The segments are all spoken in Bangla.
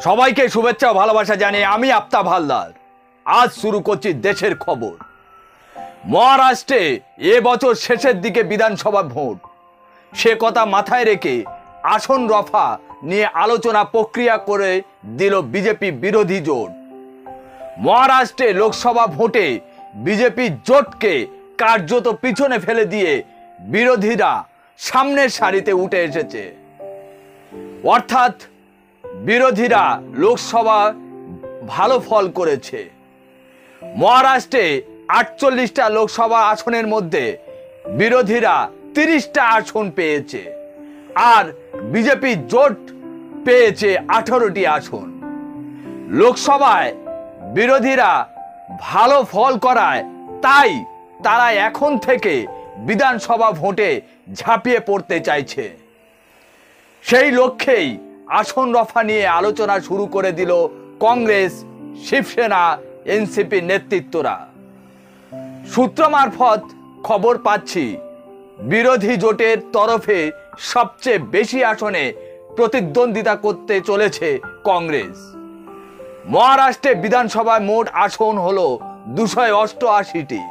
সবাইকে শুভেচ্ছা ও ভালোবাসা জানিয়ে আমি আফতাব হালদার আজ শুরু করছি দেশের খবর। মহারাষ্ট্রে এবছর শেষের দিকে বিধানসভা ভোট, সে কথা মাথায় রেখে আসন রফা নিয়ে আলোচনা প্রক্রিয়া করে দিল বিজেপি বিরোধী জোট। মহারাষ্ট্রে লোকসভা ভোটে বিজেপি জোটকে কার্যত পিছনে ফেলে দিয়ে বিরোধীরা সামনের সারিতে উঠে এসেছে। অর্থাৎ বিরোধীরা লোকসভা ভালো ফল করেছে। মহারাষ্ট্রে 48টা লোকসভা আসনের মধ্যে বিরোধীরা 30টা আসন পেয়েছে আর বিজেপি জোট পেয়েছে 18টি আসন। লোকসভায় বিরোধীরা ভালো ফল করায় তাই তারা এখন থেকে বিধানসভা ভোটে ঝাঁপিয়ে পড়তে চাইছে। সেই লক্ষ্যেই আসন রফা নিয়ে আলোচনা শুরু করে দিল কংগ্রেস, শিবসেনা, এনসিপি নেতৃত্বরা। সূত্র মারফত খবর পাচ্ছি বিরোধী জোটের তরফে সবচেয়ে বেশি আসনে প্রতিদ্বন্দ্বিতা করতে চলেছে কংগ্রেস। মহারাষ্ট্রে বিধানসভায় মোট আসন হলো 288টি।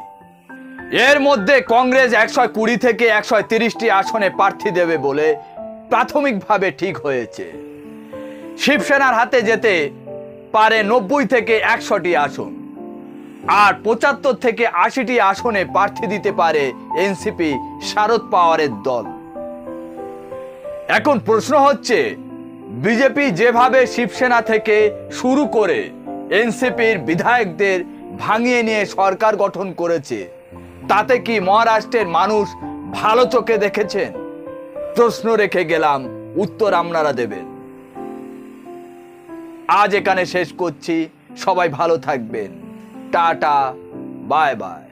এর মধ্যে কংগ্রেস 120 থেকে 130টি আসনে প্রার্থী দেবে বলে প্রাথমিকভাবে ঠিক হয়েছে। শিবসেনার হাতে যেতে পারে 90 থেকে 100টি আসন আর 75 থেকে 80টি আসনে প্রার্থী দিতে পারে এনসিপি শারদ পাওয়ারের দল। এখন প্রশ্ন হচ্ছে, বিজেপি যেভাবে শিবসেনা থেকে শুরু করে এনসিপির বিধায়কদের ভাঙিয়ে নিয়ে সরকার গঠন করেছে, তাতে কি মহারাষ্ট্রের মানুষ ভালো চোখে দেখেছেন? প্রশ্ন রেখে গেলাম, উত্তর আপনারা দেবেন। আজ এখানে শেষ করছি। সবাই ভালো থাকবেন। Tata, bye bye.